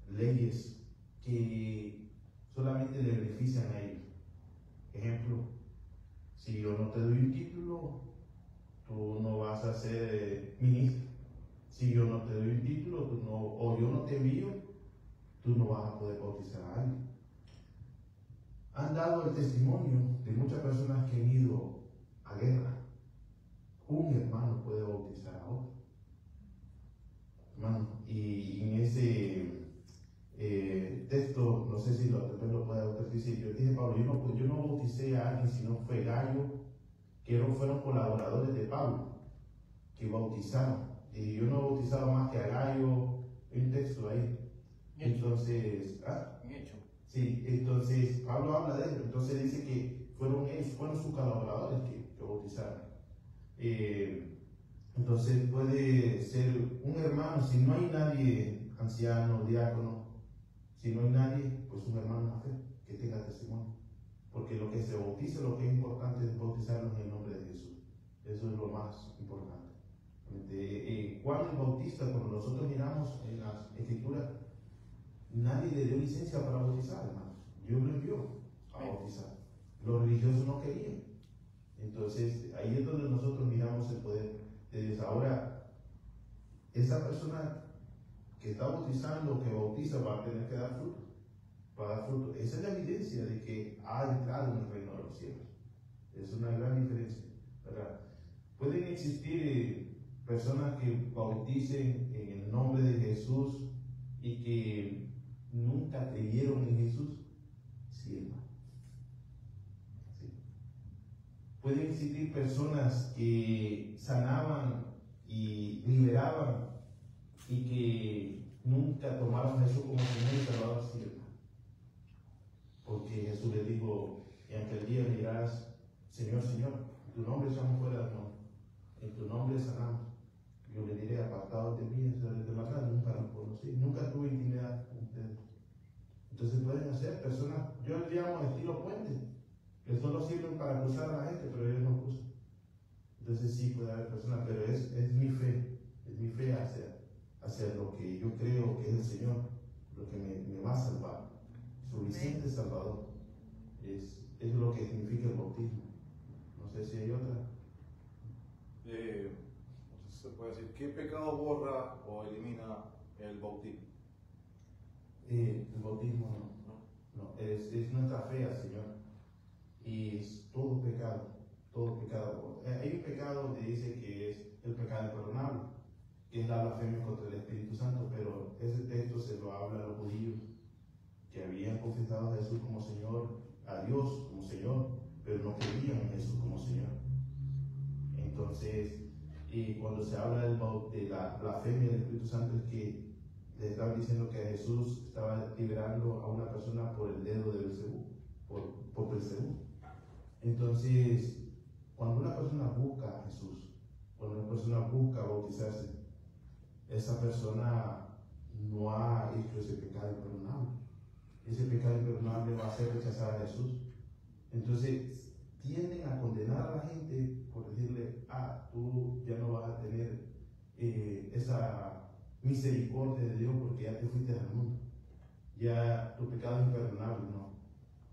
Speaker 1: leyes que solamente le benefician a ellos. Ejemplo: si yo no te doy un título, tú no vas a ser ministro. Si yo no te doy un título, tú no, o yo no te envío, tú no vas a poder bautizar a alguien. Han dado el testimonio de muchas personas que han ido a guerra. Un hermano puede bautizar a otro, hermano, y en ese texto, no sé si tal vez lo puede decir, yo dije: Pablo, yo no bauticé a alguien, sino fue Gallo, que fueron colaboradores de Pablo, que bautizaron, y yo no bautizaba más que a Gallo. Hay un texto ahí. Entonces, sí, entonces Pablo habla de ello, entonces dice que fueron sus colaboradores que bautizaron. Entonces puede ser un hermano, si no hay nadie, anciano, diácono, si no hay nadie, pues un hermano en la fe que tenga testimonio, porque lo que se bautiza, lo que es importante es bautizarlo en el nombre de Jesús. Eso es lo más importante. Juan el Bautista, cuando nosotros miramos en las Escrituras, nadie le dio licencia para bautizar, hermanos. Dios lo envió a bautizar. Los religiosos no querían. Entonces ahí es donde nosotros miramos el poder de Dios. Ahora, esa persona que está bautizando, que bautiza, va a tener que dar fruto. Va a dar fruto. Esa es la evidencia de que ha entrado en el reino de los cielos. Es una gran diferencia, ¿verdad? Pueden existir personas que bauticen en el nombre de Jesús y que nunca creyeron en Jesús. Sí, hermano. Sí. Pueden existir personas que sanaban y liberaban y que nunca tomaron a Jesús como Señor y Salvador. Sí, hermano. Porque Jesús les dijo: en aquel día me dirás: Señor, Señor, en tu nombre echamos fuera demonios, en tu nombre sanamos. Yo le diré: apartados de mí, de maldad, nunca los conocí, nunca tuve intimidad con ustedes. Entonces pueden hacer personas, yo les llamo estilo puente, que solo sirven para cruzar a la gente, pero ellos no cruzan. Entonces sí puede haber personas, pero es mi fe hacia lo que yo creo que es el Señor, lo que me va a salvar. Suficiente Salvador es lo que significa el bautismo. No sé si hay otra.
Speaker 2: Se puede decir, ¿qué pecado borra o elimina el bautismo?
Speaker 1: El bautismo no, es nuestra fe al Señor, y es todo pecado. Hay un pecado donde dice que es el pecado imperdonable, que es la blasfemia contra el Espíritu Santo, pero ese texto se lo habla a los judíos que habían confesado a Jesús como Señor, a Dios como Señor, pero no creían en Jesús como Señor. Entonces, cuando se habla de la blasfemia del Espíritu Santo, es que le estaban diciendo que Jesús estaba liberando a una persona por el dedo de Belcebú, por Belcebú. Entonces, cuando una persona busca a Jesús, cuando una persona busca bautizarse, esa persona no ha hecho ese pecado imperdonable. Ese pecado imperdonable va a hacer rechazar a Jesús. Entonces, tienden a condenar a la gente por decirle, tú ya no vas a tener esa misericordia de Dios porque ya te fuiste al mundo. Ya tu pecado es imperdonable, no.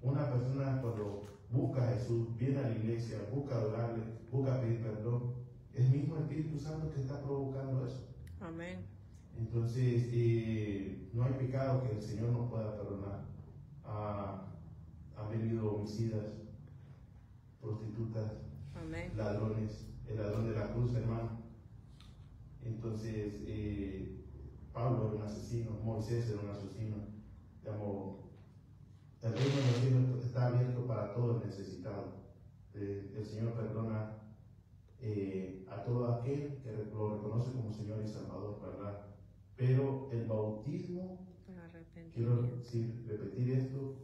Speaker 1: Una persona cuando busca a Jesús, viene a la iglesia, busca adorarle, busca pedir perdón, es el mismo Espíritu Santo que está provocando eso.
Speaker 3: Amén.
Speaker 1: Entonces, no hay pecado que el Señor no pueda perdonar. Han venido homicidas, prostitutas,
Speaker 3: Amén.
Speaker 1: ladrones, el ladrón de la cruz, hermano. Entonces, Pablo era un asesino, Moisés era un asesino. El reino de los cielos está abierto para todo el necesitado. El Señor perdona a todo aquel que lo reconoce como Señor y Salvador, ¿verdad? Pero el bautismo, quiero repetir esto.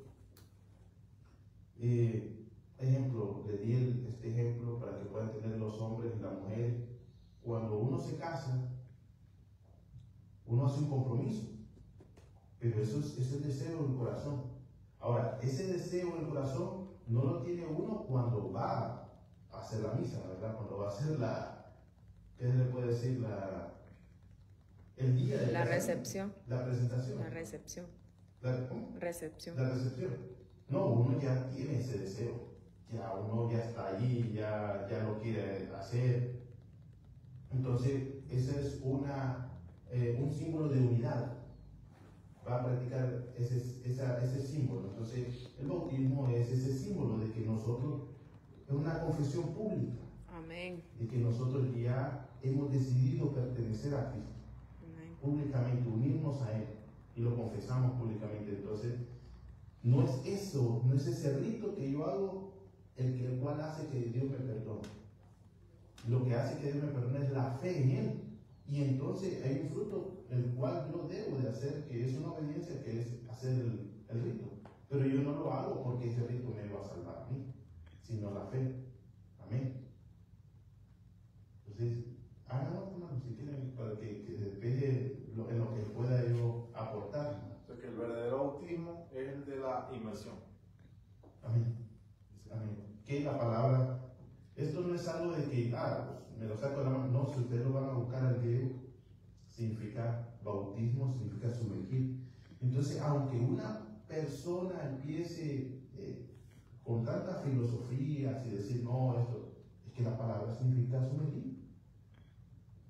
Speaker 1: Ejemplo, le di este ejemplo para que puedan entender los hombres y las mujeres. Cuando uno se casa, uno hace un compromiso, pero eso es el deseo del corazón. Ahora, ese deseo del corazón no lo tiene uno cuando va a hacer la misa, ¿verdad? Cuando va a hacer ¿qué se le puede decir? El día de
Speaker 3: la recepción.
Speaker 1: La presentación.
Speaker 3: La recepción.
Speaker 1: ¿Cómo?
Speaker 3: Recepción.
Speaker 1: La recepción. No, uno ya tiene ese deseo. Ya uno ya está allí, ya lo quiere hacer. Entonces, ese es un símbolo de unidad. Va a practicar ese símbolo. Entonces, el bautismo es ese símbolo de que nosotros, es una confesión pública.
Speaker 3: Amén.
Speaker 1: De que nosotros ya hemos decidido pertenecer a Cristo. Amén. Públicamente, unirnos a Él. Y lo confesamos públicamente. Entonces, no es eso, no es ese rito que yo hago el cual hace que Dios me perdone. Lo que hace que Dios me perdone es la fe en Él. Y entonces hay un fruto el cual yo debo de hacer, que es una obediencia, que es hacer el rito. Pero yo no lo hago porque ese rito me va a salvar a mí, sino la fe. Amén. Entonces, háganlo, hermano, si quieren, para que despeje en lo que pueda yo aportar.
Speaker 2: O sea que el verdadero bautismo es el de la inmersión.
Speaker 1: Amén. Amén. Que la palabra, esto no es algo de que, pues me lo saco de la mano. No, si ustedes lo van a buscar al griego, significa bautismo, significa sumergir. Entonces, aunque una persona empiece con tantas filosofías y decir, no, esto, es que la palabra significa sumergir.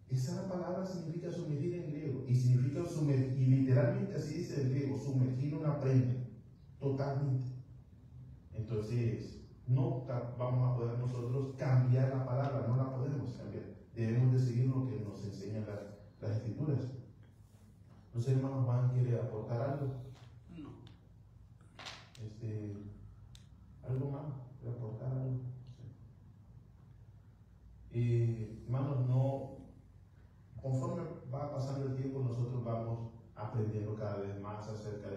Speaker 1: Esa palabra significa sumergir en griego y significa sumergir, y literalmente así dice el griego, sumergir una prenda, totalmente. Entonces, no vamos a poder nosotros cambiar la palabra, no la podemos cambiar. Debemos de seguir lo que nos enseñan las escrituras. No sé, hermanos, ¿van quiere aportar algo?
Speaker 4: No.
Speaker 1: ¿Algo más? ¿Quiere aportar algo? Hermanos, no, conforme va pasando el tiempo, nosotros vamos aprendiendo cada vez más acerca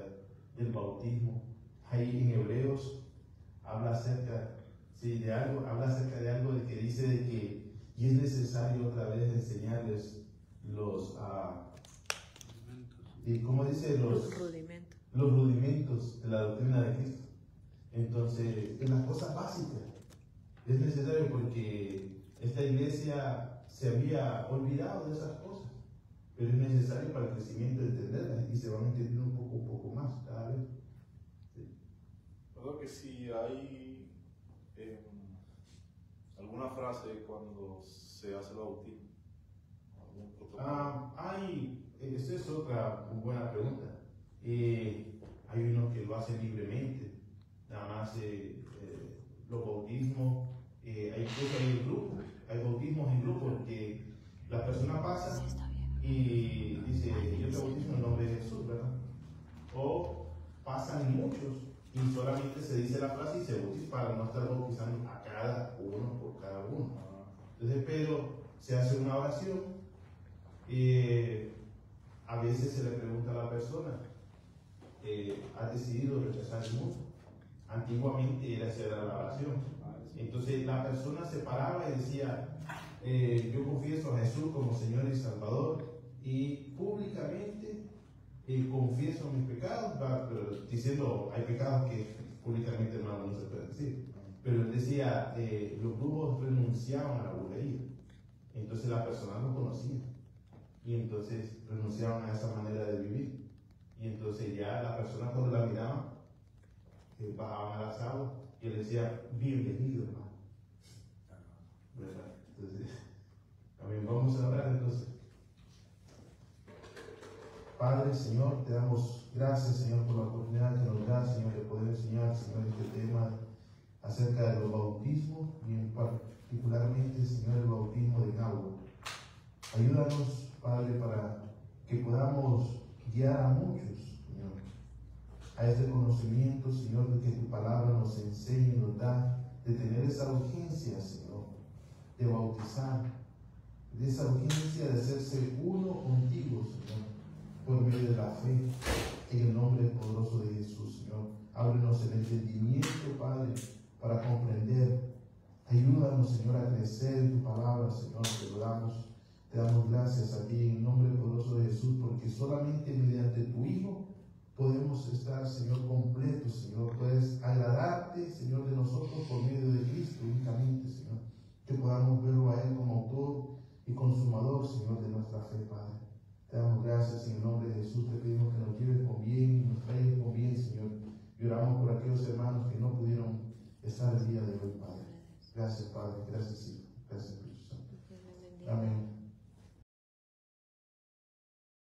Speaker 1: del bautismo. Ahí en Hebreos habla acerca de algo de que dice de que y es necesario otra vez enseñarles ¿cómo dice? Los rudimentos de la doctrina de Cristo. Entonces, en las cosas básicas es necesario porque esta iglesia se había olvidado de esas cosas, pero es necesario para el crecimiento de entenderlas y se van entendiendo un poco más cada vez.
Speaker 2: Creo que si hay alguna frase cuando se hace el bautismo, algún protocolo.
Speaker 1: Esa es otra buena pregunta. Hay unos que lo hacen libremente, nada más los bautismos, incluso hay bautismos en grupo, porque la persona pasa y dice, yo te bautismo en el nombre de Jesús, ¿verdad? O pasan muchos y solamente se dice la frase y se bautiza para no estar bautizando a cada uno por cada uno. Entonces Pedro se hace una oración, a veces se le pregunta a la persona, ¿has decidido rechazar el mundo? Antiguamente era hacer la oración. Entonces la persona se paraba y decía, yo confieso a Jesús como Señor y Salvador y públicamente confieso mis pecados, diciendo hay pecados que públicamente no se pueden decir, pero él decía, los grupos renunciaban a la bulería, entonces la persona no conocía y entonces renunciaban a esa manera de vivir, y entonces ya la persona cuando la miraban bajaban a las aguas y él decía, bienvenido hermano, ¿verdad? Entonces también vamos a orar entonces. Padre, Señor, te damos gracias, Señor, por la oportunidad que nos da, Señor, de poder enseñar, Señor, este tema acerca de los bautismos y en particularmente, Señor, el bautismo de agua. Ayúdanos, Padre, para que podamos guiar a muchos, Señor, a este conocimiento, Señor, de que tu palabra nos enseña y nos da, de tener esa urgencia, Señor, de bautizar, de esa urgencia de hacerse uno contigo, Señor, por medio de la fe, en el nombre poderoso de Jesús, Señor. Ábrenos el entendimiento, Padre, para comprender. Ayúdanos, Señor, a crecer en tu palabra, Señor. Te damos gracias a ti en el nombre poderoso de Jesús, porque solamente mediante tu Hijo podemos estar, Señor, completos, Señor. Puedes agradarte, Señor, de nosotros por medio de Cristo únicamente, Señor. Que podamos verlo a Él como autor y consumador, Señor, de nuestra fe, Padre. Te damos gracias en el nombre de Jesús. Te pedimos que nos lleves con bien y nos traigas con bien, Señor. Y oramos por aquellos hermanos que no pudieron estar el día de hoy, Padre. Gracias, Padre. Gracias, Hijo. Gracias, Cristo.